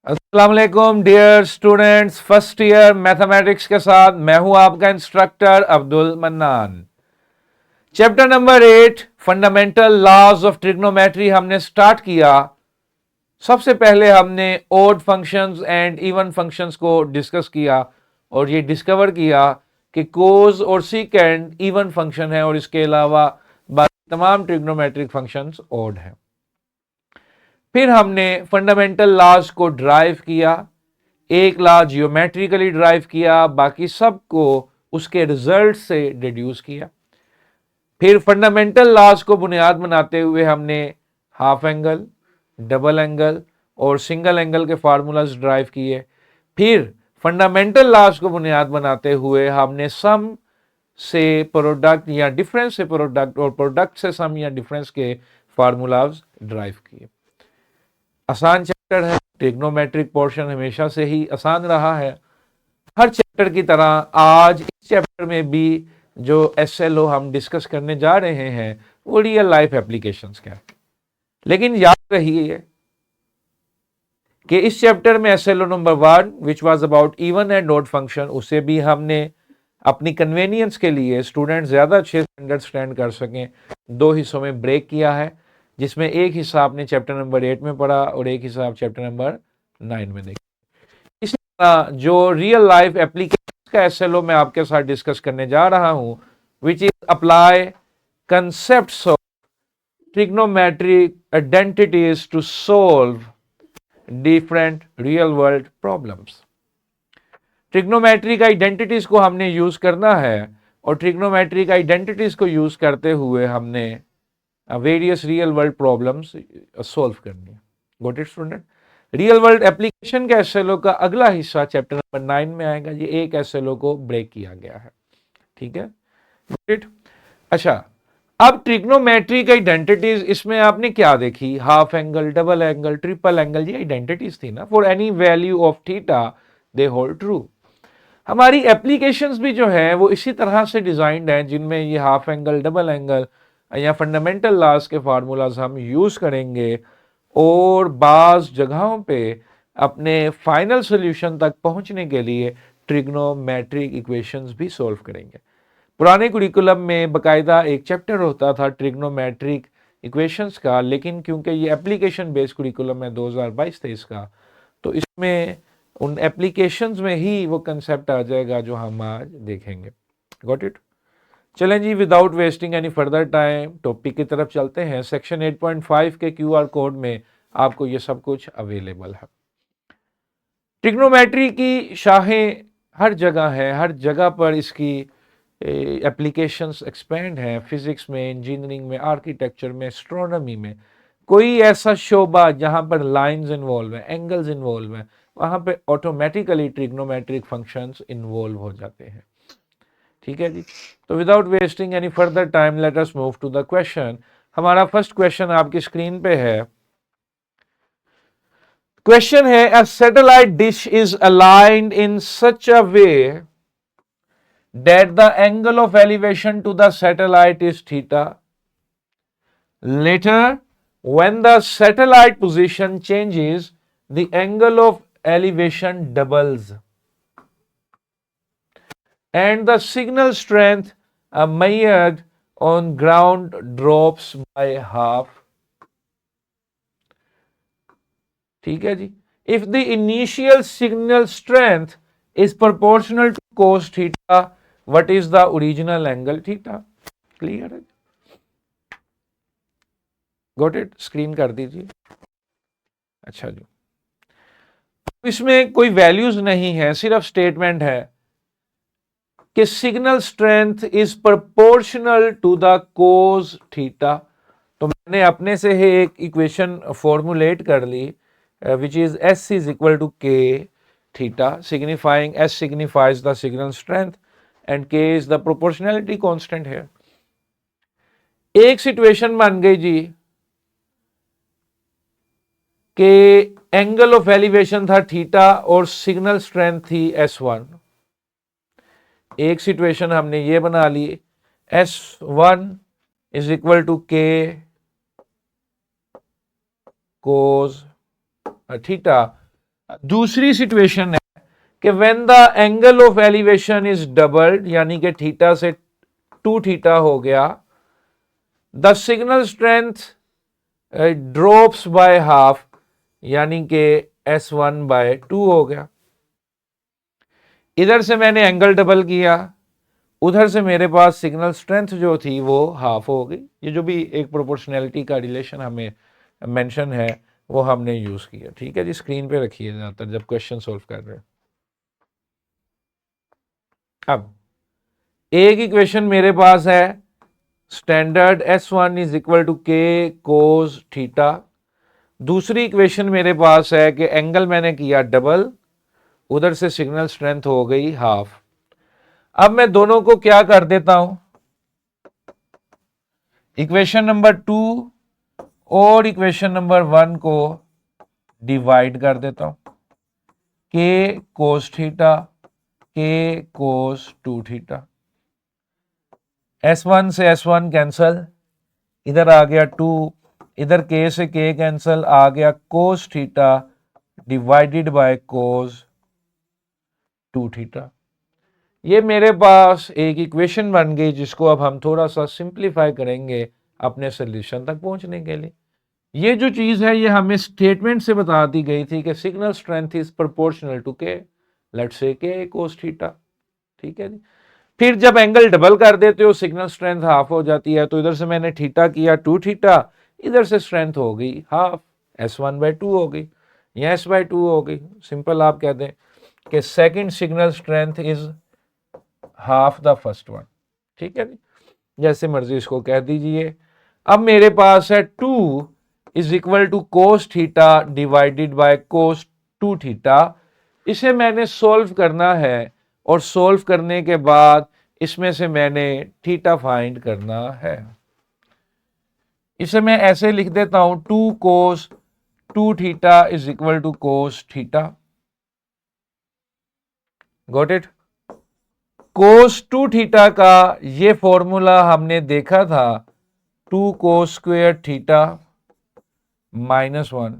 अस्सलाम वालेकुम dear students, first year mathematics के साथ मैं हूं आपका instructor Abdul Mannan. Chapter number 8 fundamental laws of trigonometry हमने स्टार्ट किया। सबसे पहले हमने odd functions and even functions को डिस्कस किया और ये डिस्कवर किया कि कोस और सीकेंड इवन फंक्शन है और इसके अलावा बाकी तमाम ट्रिग्नोमेट्रिक फंक्शंस ओड हैं। फिर हमने फंडामेंटल लॉज को ड्राइव किया, एक लॉ जियोमेट्रिकली ड्राइव किया, बाकी सबको उसके रिजल्ट से डिड्यूस किया। फिर फंडामेंटल लॉज को बुनियाद बनाते हुए हमने हाफ एंगल, डबल एंगल और सिंगल एंगल के फार्मूलाज ड्राइव किए। फिर फंडामेंटल लॉज को बुनियाद बनाते हुए हमने सम से प्रोडक्ट या डिफरेंस से प्रोडक्ट और प्रोडक्ट से सम या डिफरेंस के फार्मूलाज ड्राइव किए। आसान चैप्टर है, ट्रिग्नोमेट्रिक पोर्शन हमेशा से ही आसान रहा है। हर चैप्टर की तरह आज इस चैप्टर में भी जो एसएलओ हम डिस्कस करने जा रहे हैं वो रियल लाइफ एप्लीकेशंस का है। लेकिन याद रहिए कि इस चैप्टर में SLO number 1 which was about even and odd function, उसे भी हमने अपनी कन्वीनियंस के लिए स्टूडेंट ज्यादा अच्छे से अंडरस्टैंड कर सकें दो हिस्सों में ब्रेक किया है, जिसमें एक हिस्सा आपने चैप्टर नंबर 8 में पढ़ा और एक हिस्सा आप चैप्टर नंबर 9 में देखा। इसी तरह जो रियल लाइफ एप्लीकेशन का एसएलओ मैं आपके साथ डिस्कस करने जा रहा हूं, which is apply concepts of trigonometric identities to solve different real world problems. Trigonometric identities को हमने यूज करना है और ट्रिग्नोमेट्रिक आइडेंटिटीज को यूज करते हुए हमने various real world problems solve करनी है। Got it student? Real world application के एसएलओ का अगला हिस्सा चैप्टर नंबर 9 में आएगा। ये एक एसएलओ को ब्रेक किया गया है, ठीक है? Got it? अच्छा, अब ट्रिग्नोमेट्रिक आइडेंटिटीज, इसमें आपने क्या देखी? Half angle, double angle, triple angle, ये आइडेंटिटीज थी ना। For any value of theta they hold true. हमारी एप्लीकेशंस भी जो है वो इसी तरह से डिजाइंड है, जिनमें ये हाफ एंगल, डबल एंगल या फंडामेंटल लॉज के फार्मूलाज हम यूज करेंगे और बाज जगहों पे अपने फाइनल सॉल्यूशन तक पहुंचने के लिए ट्रिग्नोमेट्रिक इक्वेशंस भी सॉल्व करेंगे। पुराने कुरिकुलम में बकायदा एक चैप्टर होता था ट्रिग्नोमेट्रिक इक्वेशंस का, लेकिन क्योंकि ये एप्लीकेशन बेस्ड कुरिकुलम है 2022-23 का, तो इसमें उन एप्लीकेशंस में ही वो कंसेप्ट आ जाएगा जो हम आज देखेंगे। Got it? चलें जी, without wasting any further time topic की तरफ चलते हैं। सेक्शन 8.5 के क्यूआर कोड में आपको ये सब कुछ अवेलेबल है। ट्रिग्नोमेट्री की शाखें हर जगह है, हर जगह पर इसकी एप्लीकेशंस एक्सपेंड हैं। फिजिक्स में, इंजीनियरिंग में, आर्किटेक्चर में, एस्ट्रोनॉमी में। कोई ऐसा शोबा जहां पर लाइंस इन्वॉल्व हैं, एंगल्स इन्वॉल्व हैं, वहां पे ऑटोमेटिकली ट्रिग्नोमेट्रिक फंक्शंस इन्वॉल्व हो जाते हैं। ठीक है जी? तो without wasting any further time let us move to the question. हमारा फर्स्ट क्वेश्चन आपकी स्क्रीन पे है। क्वेश्चन है, a satellite dish is aligned in such a way that the angle of elevation to the satellite is theta. Later, when the satellite position changes, the angle of elevation doubles and the signal strength measured on ground drops by half. ठीक है जी? If the initial signal strength is proportional to cos theta, what is the original angle theta? Clear है? Got it? Screen कर दीजिए। अच्छा जी, इसमें कोई values नहीं है, सिर्फ स्टेटमेंट है कि signal strength is proportional to the cos theta. तो मैंने अपने से ही एक इक्वेशन फॉर्मुलेट कर ली, which is S is equal to K theta, signifying S signifies the signal strength and K is the proportionality constant है। एक सिचुएशन बन गई जी कि एंगल ऑफ एलिवेशन था थीटा और सिग्नल स्ट्रेंथ थी S1। एक सिचुएशन हमने ये बना ली, S1 इज इक्वल टू के कोस थीटा, दूसरी सिचुएशन है कि when the angle of elevation is doubled, यानी कि थीटा से 2 थीटा हो गया, the signal strength drops by half, यानी कि S1/2 हो गया। इधर से मैंने एंगल डबल किया, उधर से मेरे पास सिग्नल स्ट्रेंथ जो थी वो हाफ हो गई। ये जो भी एक प्रोपोर्शनैलिटी का रिलेशन हमें मेंशन है वो हमने यूज किया। ठीक है जी, स्क्रीन पे रखिए ज्यादातर जब क्वेश्चन सोल्व कर रहे हैं। अब एक इक्वेशन मेरे पास है, standard S1 is equal to के कोस थीटा। दूसरी इक्वेशन मेरे पास है कि एंगल मैंने किया डबल, उधर से सिग्नल स्ट्रेंथ हो गई हाफ। अब मैं दोनों को क्या कर देता हूं, इक्वेशन नंबर 2 और इक्वेशन नंबर 1 को डिवाइड कर देता हूं। के कोस थीटा, के कोस 2 थीटा, S1 से S1 कैंसल, इधर आ गया 2, इधर के से के कैंसल, आ गया कोस theta divided by cos 2 theta. ये मेरे पास एक इक्वेशन बन गई जिसको अब हम थोड़ा सा सिंप्लीफाई करेंगे अपने सोल्यूशन तक पहुंचने के लिए। ये जो चीज है ये हमें स्टेटमेंट से बता दी गई थी कि signal strength is proportional to k, let's say k cos theta. ठीक है जी। फिर जब एंगल डबल कर देते हो सिग्नल स्ट्रेंथ हाफ हो जाती है, तो इधर से मैंने थीटा किया 2 थीटा, इधर से स्ट्रेंथ हो गई हाफ, S1/2 हो गई या S/2 हो गई। सिंपल आप कह दें कि second signal strength is half the first one. ठीक है जी, जैसे मर्जी इसको कह दीजिए। अब मेरे पास है 2 is equal to cos theta divided by cos 2 theta. इसे मैंने सोल्व करना है और सोल्व करने के बाद इसमें से मैंने थीटा फाइंड करना है। इसे मैं ऐसे लिख देता हूं, 2 cos 2 theta is equal to cos theta. Got it. Cos 2 theta का ये फॉर्मूला हमने देखा था, 2 कोस स्क्वायर थीटा -1।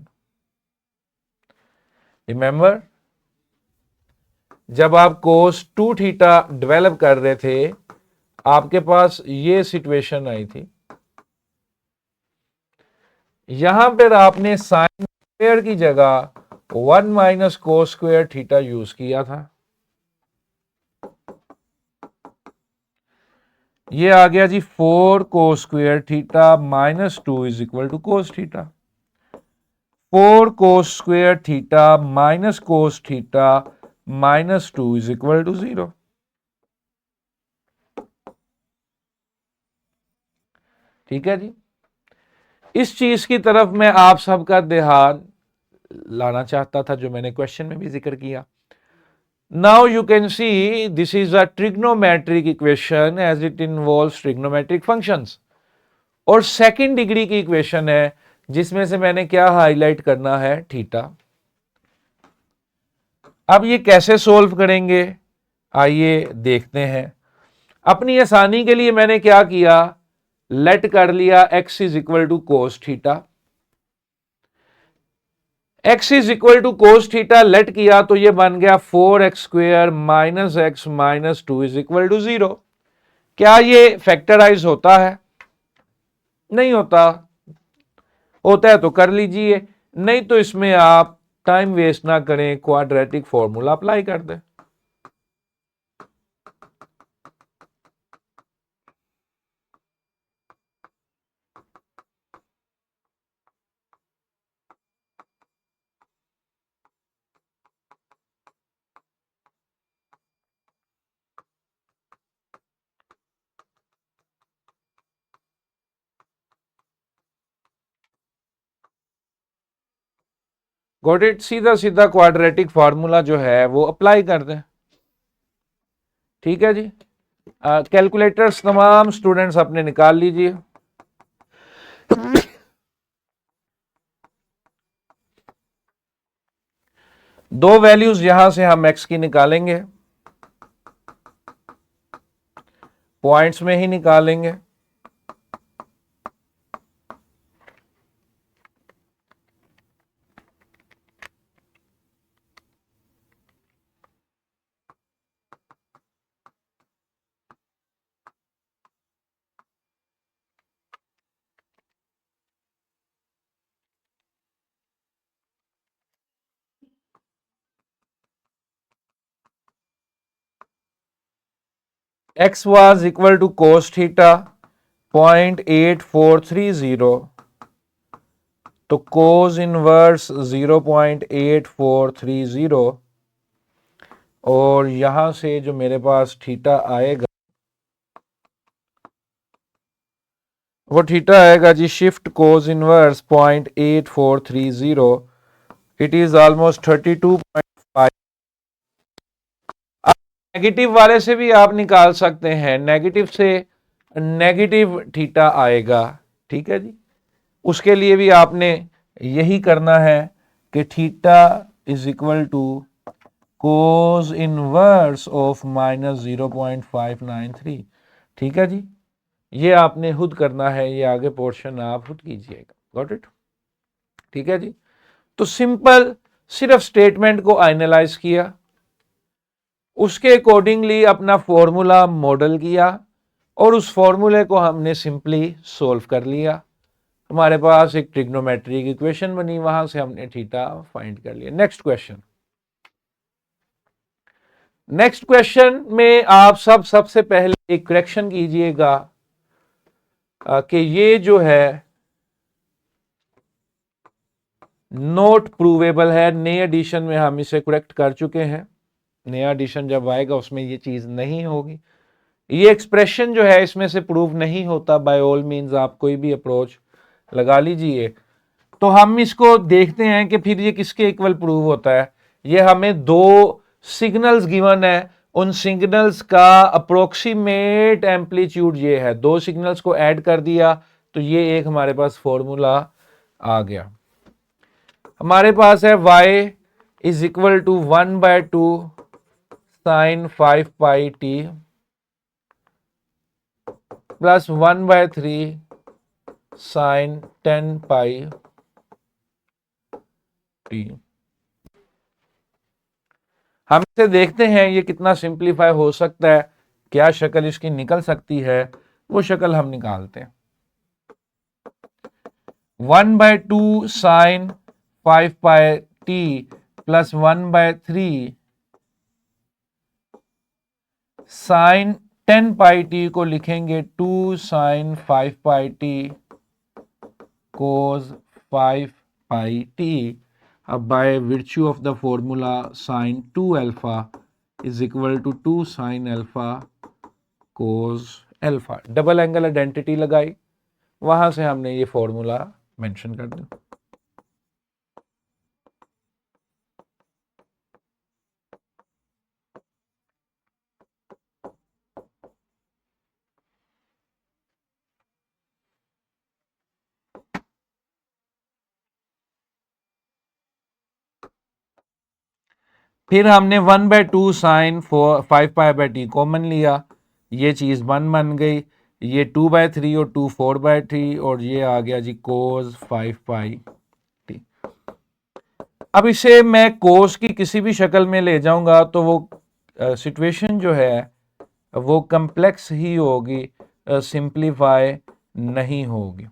रिमेंबर, जब आप कोस 2 थीटा डेवलप कर रहे थे आपके पास ये सिचुएशन आई थी, यहां पर आपने साइन स्क्वायर की जगह 1 - कोस स्क्वायर थीटा यूज किया था। ये आ गया जी 4 cos square theta -2 is equal to cos theta. 4 cos square theta minus cos theta -2 is equal to 0। ठीक है जी। इस चीज की तरफ मैं आप सबका ध्यान लाना चाहता था जो मैंने क्वेश्चन में भी जिक्र किया। Now you can see this is a trigonometric equation as it involves trigonometric functions, और सेकंड डिग्री की इक्वेशन है जिसमें से मैंने क्या हाईलाइट करना है, थीटा। अब ये कैसे सोल्व करेंगे आइए देखते हैं। अपनी आसानी के लिए मैंने क्या किया, लेट कर लिया x is equal to cos theta. x is equal to cos theta let किया तो ये बन गया 4x square minus x minus 2 is equal to 0। क्या ये फैक्टराइज होता है? नहीं होता। होता है तो कर लीजिए, नहीं तो इसमें आप टाइम वेस्ट ना करें, क्वाड्रेटिक फॉर्मूला अप्लाई कर दें। Got it. सीधा सीधा क्वाड्रेटिक फार्मूला जो है वो अप्लाई कर दें। ठीक है जी। कैलकुलेटर्स तमाम स्टूडेंट्स अपने निकाल लीजिए। दो वैल्यूज यहां से हम x की निकालेंगे, पॉइंट्स में ही निकालेंगे। x was equal to cos theta 0.8430, तो cos इनवर्स 0.8430, और यहां से जो मेरे पास थीटा आएगा वो थीटा आएगा जी shift cos inverse 0.8430, it is almost 32.5। Negative वाले से भी आप निकाल सकते हैं, नेगेटिव से नेगेटिव थीटा आएगा, ठीक है जी। उसके लिए भी आपने यही करना है कि theta is equal to cos inverse of -0.593, ठीक है जी। ये आपने खुद करना है, ये आगे पोर्शन आप खुद कीजिएगा। गॉट इट, ठीक है जी। तो सिंपल सिर्फ स्टेटमेंट को एनालाइज किया, उसके अकॉर्डिंगली अपना फॉर्मूला मॉडल किया और उस फॉर्मूले को हमने सिंपली सोल्व कर लिया। हमारे पास एक ट्रिग्नोमेट्रिक इक्वेशन बनी, वहां से हमने थीटा फाइंड कर लिया। Next question. नेक्स्ट क्वेश्चन में आप सबसे पहले एक करेक्शन कीजिएगा कि ये जो है नॉट प्रूवेबल है। नए एडिशन में हम इसे करेक्ट कर चुके हैं, नया एडिशन जब आएगा उसमें ये चीज नहीं होगी। ये एक्सप्रेशन जो है इसमें से प्रूव नहीं होता। बाय ऑल मीन्स आप कोई भी अप्रोच लगा लीजिए। तो हम इसको देखते हैं कि फिर ये किसके इक्वल प्रूव होता है। ये हमें दो सिग्नल्स गिवन है, उन सिग्नल्स का अप्रोक्सीमेट एम्पलीट्यूड ये है। दो सिग्नल्स को ऐड कर दिया तो ये एक हमारे पास फॉर्मूला आ गया। हमारे पास है y is equal to 1/2 sine 5 pi T plus 1/3 sine 10 pi t. हम इसे देखते हैं ये कितना सिंप्लीफाई हो सकता है, क्या शक्ल इसकी निकल सकती है, वो शक्ल हम निकालते हैं। 1/2 sine 5 pi T plus 1/3 sine 10 pi T को लिखेंगे 2 sine 5 pi T cos 5 pi T. अब by virtue of the formula sine 2 alpha is equal to 2 sine alpha cos alpha. Double angle identity लगाई, वहां से हमने ये फॉर्मूला मेंशन कर दिया। फिर हमने 1/2 sine 5 pi by t common लिया, ये चीज 1 बन गई, ये 2/3 और 2 4/3 और ये आ गया जी कोस 5 पाई टी। अब इसे मैं कोस की किसी भी शक्ल में ले जाऊंगा तो वो सिचुएशन जो है वो कम्प्लेक्स ही होगी, सिंप्लीफाई नहीं होगी।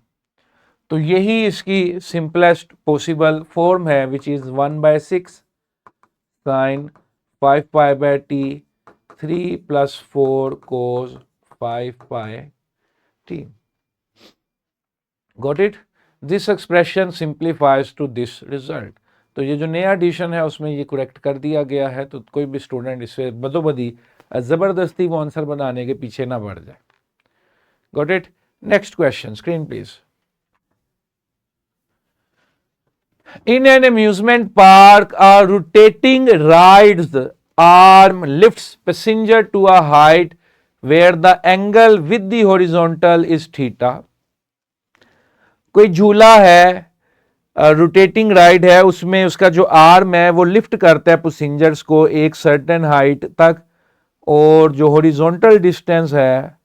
तो यही इसकी सिंपलेस्ट पॉसिबल फॉर्म है, which is 1/6 sine 5 pi by t 3 + 4 cos 5 pi t. Got it? This expression simplifies to this result. तो ये जो नया एडिशन है उसमें ये करेक्ट कर दिया गया है, तो कोई भी स्टूडेंट इससे बदोबदी जबरदस्ती वो आंसर बनाने के पीछे ना बढ़ जाए। Got it? Next question, screen please. In an amusement park, a rotating ride's arm lifts passenger to a height where the angle with the horizontal is theta. कोई झूला है, रोटेटिंग राइड है, उसमें उसका जो आर्म है वो लिफ्ट करता है पैसेंजर्स को एक सर्टेन हाइट तक, और जो हॉरिजॉन्टल डिस्टेंस है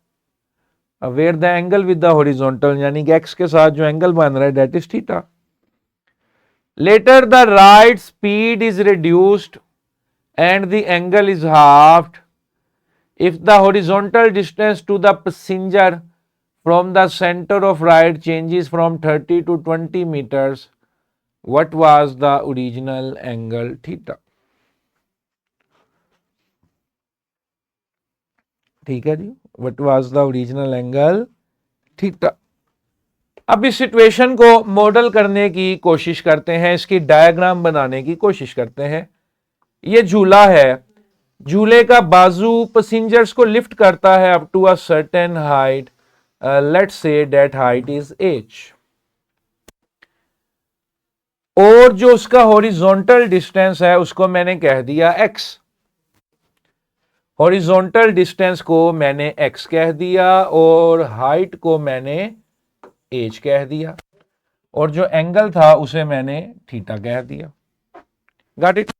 where the angle with the horizontal यानी कि एक्स के साथ जो एंगल बन रहा है that is theta. Later the ride speed is reduced and the angle is halved if the horizontal distance to the passenger from the center of ride changes from 30 to 20 meters. What was the original angle theta? ठीक है जी, what was the original angle theta. अब इस situation को model करने की कोशिश करते हैं, इसकी डायग्राम बनाने की कोशिश करते हैं। ये झूला है, झूले का बाजू पैसेंजर्स को लिफ्ट करता है up to a certain height, let's say that height is h, और जो उसका हॉरिजॉन्टल डिस्टेंस है उसको मैंने कह दिया x। हॉरिजॉन्टल डिस्टेंस को मैंने x कह दिया और हाइट को मैंने h कह दिया, और जो एंगल था उसे मैंने थीटा कह दिया। Got it.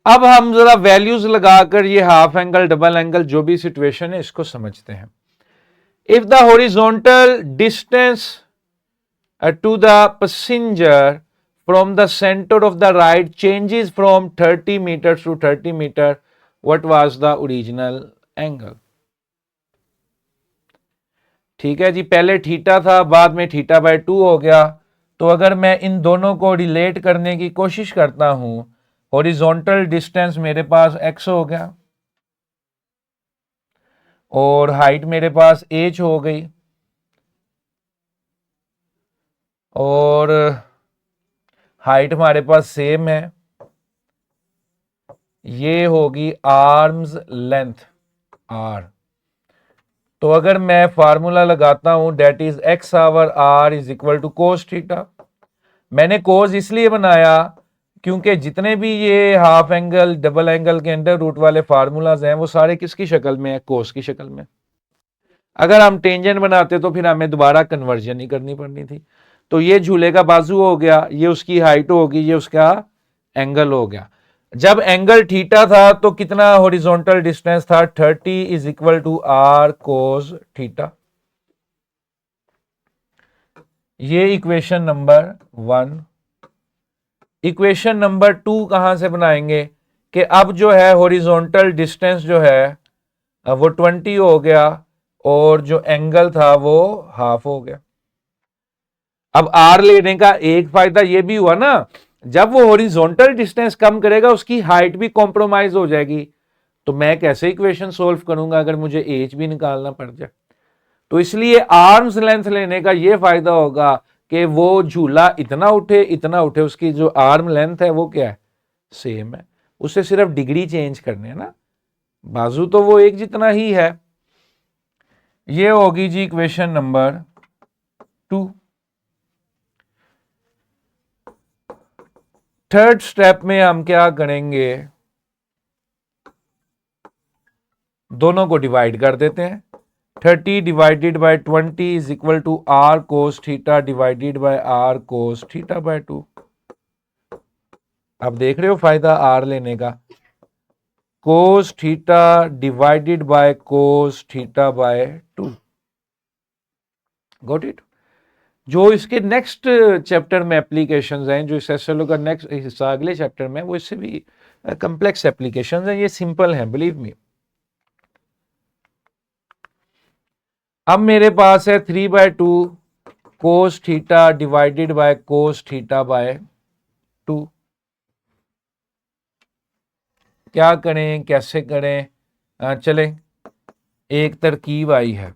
अब हम जरा वैल्यूज लगाकर ये हाफ एंगल, डबल एंगल, जो भी सिचुएशन है इसको समझते हैं। If the horizontal distance to the passenger from the center of the ride changes from 30 meters to 30 meter, what was the original angle? ठीक है जी, पहले थीटा था, बाद में थीटा बाय 2 हो गया। तो अगर मैं इन दोनों को रिलेट करने की कोशिश करता हूं, हॉरिजॉन्टल डिस्टेंस मेरे पास x हो गया और हाइट मेरे पास h हो गई, और हाइट हमारे पास सेम है, ये होगी आर्म्स लेंथ r। तो अगर मैं फार्मूला लगाता हूं that is x over r is equal to cos theta. मैंने कोस इसलिए बनाया क्योंकि जितने भी ये हाफ एंगल, डबल एंगल के अंडर रूट वाले फार्मूलाज हैं वो सारे किसकी शक्ल में है, कोस की शक्ल में। अगर हम टेंजेंट बनाते तो फिर हमें दोबारा कन्वर्जन ही करनी पड़नी थी। तो ये झूले का बाजू हो गया, ये उसकी हाइट होगी, ये उसका एंगल हो गया। जब एंगल थीटा था तो कितना हॉरिजॉन्टल डिस्टेंस था, 30 is equal to r cos theta. ये इक्वेशन नंबर 1। इक्वेशन नंबर 2 कहां से बनाएंगे कि अब जो है हॉरिजॉन्टल डिस्टेंस जो है वो 20 हो गया और जो एंगल था वो हाफ हो गया। अब आर लेने का एक फायदा ये भी हुआ ना, जब वो हॉरिजॉन्टल डिस्टेंस कम करेगा उसकी हाइट भी कॉम्प्रोमाइज हो जाएगी। तो मैं कैसे इक्वेशन सोल्व करूंगा अगर मुझे एच भी निकालना पड़ जाए। तो इसलिए आर्म्स लेंथ लेने का ये फायदा होगा कि वो झूला इतना उठे, उसकी जो आर्म लेंथ है वो क्या है, सेम है। उसे सिर्फ डिग्री चेंज करने है ना, बाजू तो वो एक जितना ही है। ये होगी जी इक्वेशन नंबर 2। थर्ड स्टेप में हम क्या करेंगे, दोनों को डिवाइड कर देते हैं। 30 divided by 20 is equal to r cos theta divided by r cos theta by 2। अब देख रहे हो फायदा आर लेने का, cos theta divided by cos theta by 2। Got it. जो इसके नेक्स्ट चैप्टर में एप्लीकेशंस हैं, जो इस एसएलओ का नेक्स्ट हिस्सा अगले चैप्टर में, वो इससे भी कॉम्प्लेक्स एप्लीकेशंस हैं, ये सिंपल हैं, बिलीव मी। अब मेरे पास है 3/2 कोस theta divided by cos theta by 2। क्या करें, कैसे करें, चलें, एक तरकीब आई है।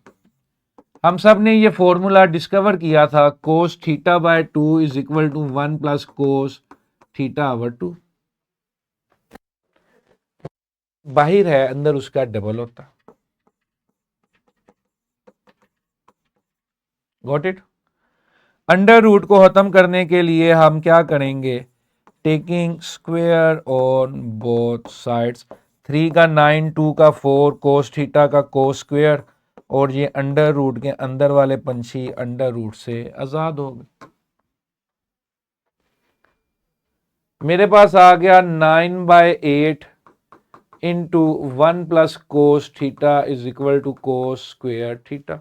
हम सब ने ये फॉर्मूला डिस्कवर किया था, cos theta by 2 is equal to 1 plus cos theta over 2। बाहर है, अंदर उसका डबल होता। Got it. अंडर रूट को खत्म करने के लिए हम क्या करेंगे, taking square on both sides. 3 का 9, 2 का 4, कोस थीटा का कोस स्क्वायर, और ये अंडर रूट के अंदर वाले पंछी अंडर रूट से आजाद हो गए। मेरे पास आ गया 9/8 into 1 plus cos theta is equal to cos square theta.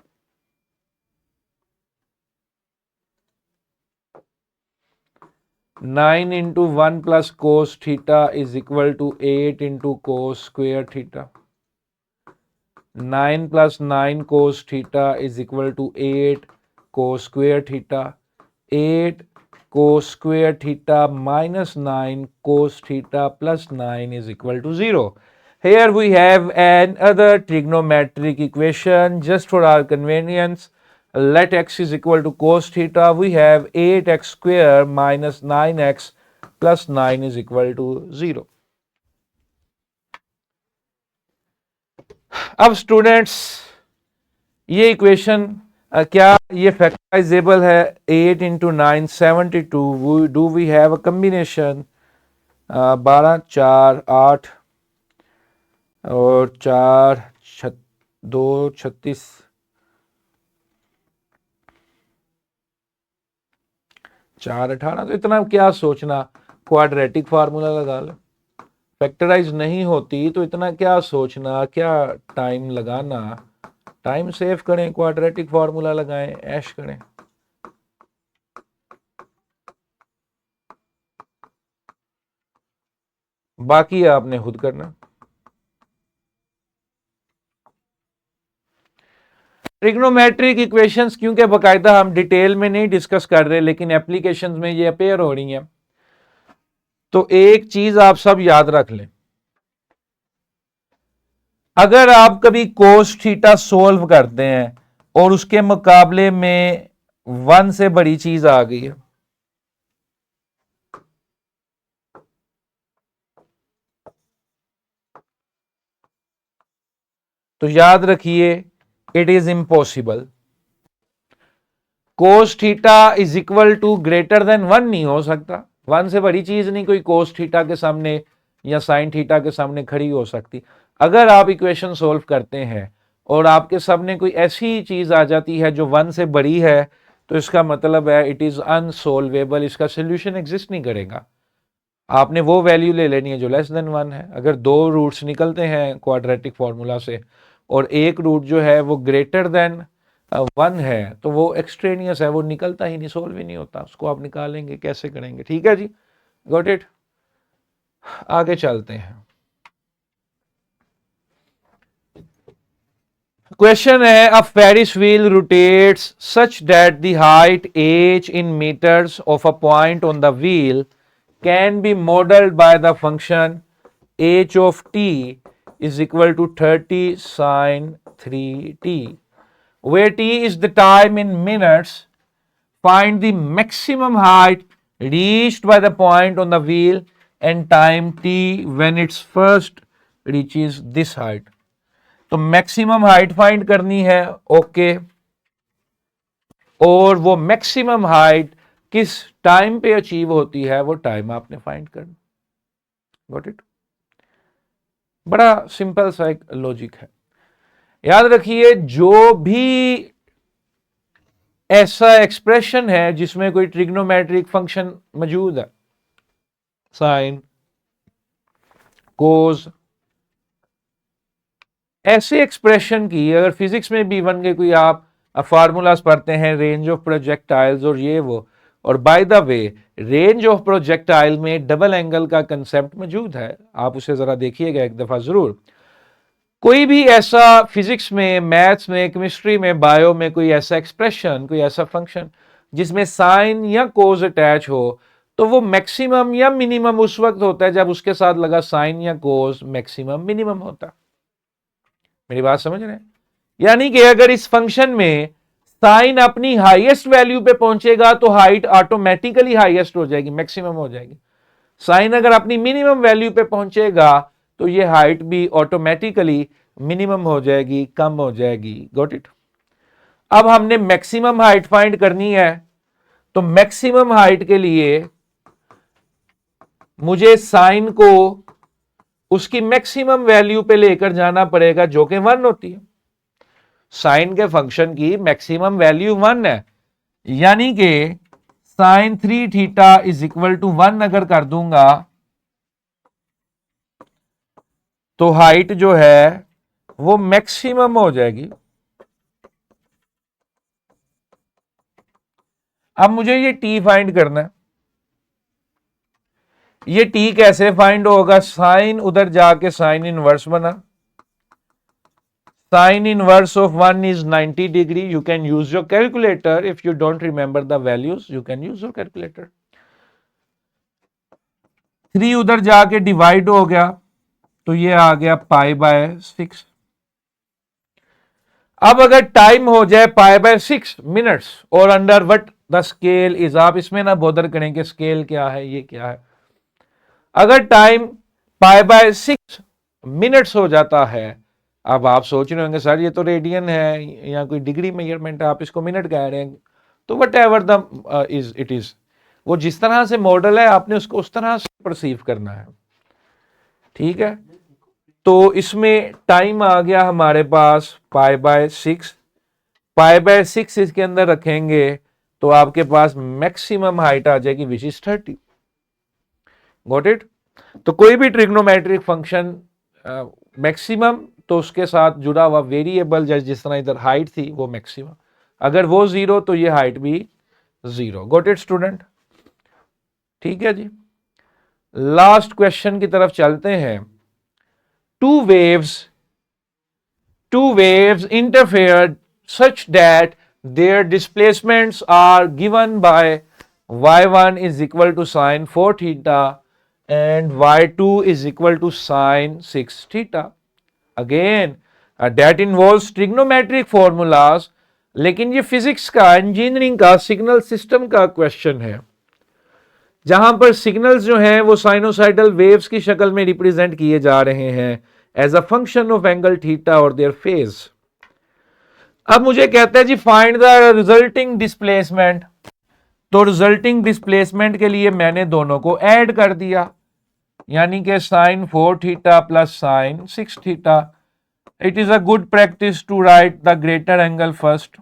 9 into 1 plus cos theta is equal to 8 into cos square theta. 9 plus 9 cos theta is equal to 8 cos square theta. 8 cos square theta माइनस 9 cos theta plus 9 is equal to 0। Here we have another trigonometric equation just for our convenience. Let x is equal to cos theta. We have 8x square minus 9x plus 9 is equal to 0. अब students ये equation क्या ये factorizable है? 8 इंटू 9 72. Do we have a combination? 12 4 8 और 4 2 36 4 18. तो इतना क्या सोचना, क्वाड्रेटिक फार्मूला लगा लो. फैक्टराइज नहीं होती तो इतना क्या सोचना, क्या टाइम लगाना. टाइम सेव करें, क्वाड्रेटिक फार्मूला लगाएं, ऐश करें. बाकी आपने खुद करना. ट्रिग्नोमेट्रिक इक्वेशंस क्योंकि बकायदा हम डिटेल में नहीं डिस्कस कर रहे, लेकिन एप्लीकेशंस में ये अपेयर हो रही हैं, तो एक चीज आप सब याद रख लें. अगर आप कभी कोस थीटा सोल्व करते हैं और उसके मुकाबले में 1 से बड़ी चीज आ गई है, तो याद रखिए it is impossible. Cos theta is equal to greater than 1 नहीं हो सकता. 1 से बड़ी चीज नहीं कोई कोस थीटा के सामने या साइन थीटा के सामने खड़ी हो सकती. अगर आप इक्वेशन सोल्व करते हैं और आपके सामने कोई ऐसी चीज आ जाती है जो 1 से बड़ी है, तो इसका मतलब है इट इज अनसोल्वेबल. इसका सोल्यूशन एग्जिस्ट नहीं करेगा. आपने वो वैल्यू ले लेनी है जो लेस देन 1 है. अगर 2 रूट्स निकलते हैं क्वाड्रेटिक फॉर्मूला से और एक रूट जो है वो ग्रेटर देन 1 है, तो वो एक्सट्रेनियस है, वो निकलता ही नहीं, सोल्व ही नहीं होता. उसको आप निकालेंगे, कैसे करेंगे? ठीक है जी, गॉट इट. आगे चलते हैं. क्वेश्चन है, a Ferris wheel rotates such that the height h in meters of a point on the wheel can be modeled by the function h of t is equal to 30 sin 3t, where t is the time in minutes. Find the maximum height reached by the point on the wheel and time t when it first reaches this height. तो maximum height find करनी है. Okay. और वो maximum height किस time पे achieve होती है, वो टाइम आपने फाइंड करना. Got it. बड़ा सिंपल सा एक लॉजिक है. याद रखिए, जो भी ऐसा एक्सप्रेशन है जिसमें कोई ट्रिग्नोमेट्रिक फंक्शन मौजूद है, साइन, कोस, ऐसे एक्सप्रेशन की अगर फिजिक्स में भी बन गए, कोई आप फार्मूलाज पढ़ते हैं, रेंज ऑफ प्रोजेक्टाइल्स और ये वो. और by the way, range of projectile में डबल एंगल का कंसेप्ट मौजूद है. आप उसे जरा देखिएगा एक दफा जरूर. कोई भी ऐसा फिजिक्स में, मैथ्स में, केमिस्ट्री में, बायो में कोई ऐसा एक्सप्रेशन, कोई ऐसा फंक्शन जिसमें साइन या कोस अटैच हो, तो वो मैक्सिमम या मिनिमम उस वक्त होता है जब उसके साथ लगा साइन या कोस मैक्सिमम मिनिमम होता है. मेरी बात समझ रहे हैं? यानी कि अगर इस फंक्शन में साइन अपनी हाईएस्ट वैल्यू पे पहुंचेगा तो हाइट ऑटोमेटिकली हाईएस्ट हो जाएगी, मैक्सिमम हो जाएगी. साइन अगर अपनी मिनिमम वैल्यू पे पहुंचेगा तो ये हाइट भी ऑटोमेटिकली मिनिमम हो जाएगी, कम हो जाएगी. Got it. अब हमने मैक्सिमम हाइट फाइंड करनी है, तो मैक्सिमम हाइट के लिए मुझे साइन को उसकी मैक्सिमम वैल्यू पे लेकर जाना पड़ेगा जो कि 1 होती है. साइन के फंक्शन की मैक्सिमम वैल्यू 1 है, यानी कि साइन 3 थीटा इज इक्वल टू 1 अगर कर दूंगा तो हाइट जो है वो मैक्सिमम हो जाएगी. अब मुझे ये टी फाइंड करना है. ये टी कैसे फाइंड होगा? साइन उधर जाके साइन इनवर्स बना. Sine inverse of 1 is 90 degree. You can use your calculator. If you don't remember the values you can use your calculator. 3 उधर जाके डिवाइड हो गया, तो ये आ गया π/6। अब अगर टाइम हो जाए π/6 मिनट्स और under what the scale is, आप इसमें ना बॉदर करें कि स्केल क्या है, ये क्या है। अगर टाइम π/6 मिनट्स हो जाता है, अब आप सोच रहे होंगे सर ये तो रेडियन है या कोई डिग्री मेजरमेंट है, आप इसको मिनट कह रहे हैं। तो what ever the is it is, वो जिस तरह से मॉडल है आपने उसको उस तरह से परसीव करना है, ठीक है। तो इसमें टाइम आ गया हमारे पास π/6, π/6 इसके अंदर रखेंगे तो आपके पास मैक्सिमम हाइट आ जाएगी विच इज 30। Got it. तो कोई भी ट्रिग्नोमेट्रिक फंक्शन मैक्सिमम तो उसके साथ जुड़ा हुआ वेरिएबल, जैसे जिस तरह इधर हाइट थी वो मैक्सिमम, अगर वो जीरो तो ये हाइट भी जीरो। गॉट इट स्टूडेंट, ठीक है जी। लास्ट क्वेश्चन की तरफ चलते हैं। Two waves interfered such that their displacements are given by y1 is equal to sine 4 theta and y2 is equal to sine 6 theta. Again, that involves trigonometric formulas, लेकिन ये physics का, engineering का, signal system का question है, जहां पर signals जो हैं वो साइनोसाइडल वेव्स की शक्ल में रिप्रेजेंट किए जा रहे हैं as a function of angle theta और देयर फेज। अब मुझे कहता है जी फाइंड द रिजल्टिंग डिस्प्लेसमेंट। तो रिजल्टिंग डिस्प्लेसमेंट के लिए मैंने दोनों को ऐड कर दिया, यानी कि साइन 4 थीटा प्लस साइन 6 थीटा। It is a good practice to write the greater angle first.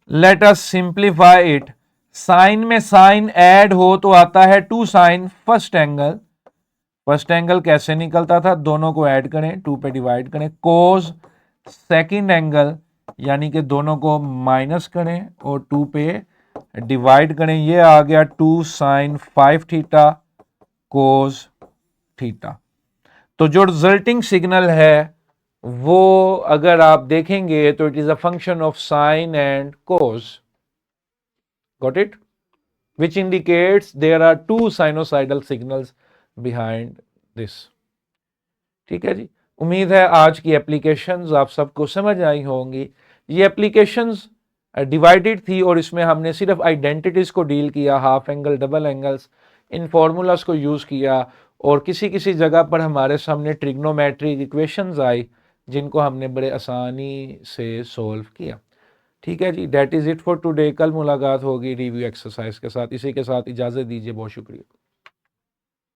Let us simplify it. Sine में साइन ऐड हो तो आता है 2 sine first angle. First angle कैसे निकलता था, दोनों को ऐड करें, 2 पे डिवाइड करें। कोस सेकंड एंगल, यानी कि दोनों को माइनस करें और 2 पे डिवाइड करें। ये आ गया 2 साइन 5 थीटा कोस थीटा। तो जो रिजल्टिंग सिग्नल है वो अगर आप देखेंगे तो it is a function of sine and cos. Got it, which indicates there are two sinusoidal signals behind this। ठीक है जी। उम्मीद है आज की एप्लीकेशंस आप सबको समझ आई होंगी। ये एप्लीकेशंस डिवाइडेड थी और इसमें हमने सिर्फ आइडेंटिटीज को डील किया, हाफ एंगल, डबल एंगल्स, इन फॉर्मूलाज को यूज किया, और किसी किसी जगह पर हमारे सामने ट्रिग्नोमेट्रिक इक्वेशंस आई जिनको हमने बड़े आसानी से सोल्व किया। ठीक है जी, that is it for today. कल मुलाकात होगी रिव्यू एक्सरसाइज के साथ। इसी के साथ इजाजत दीजिए, बहुत शुक्रिया।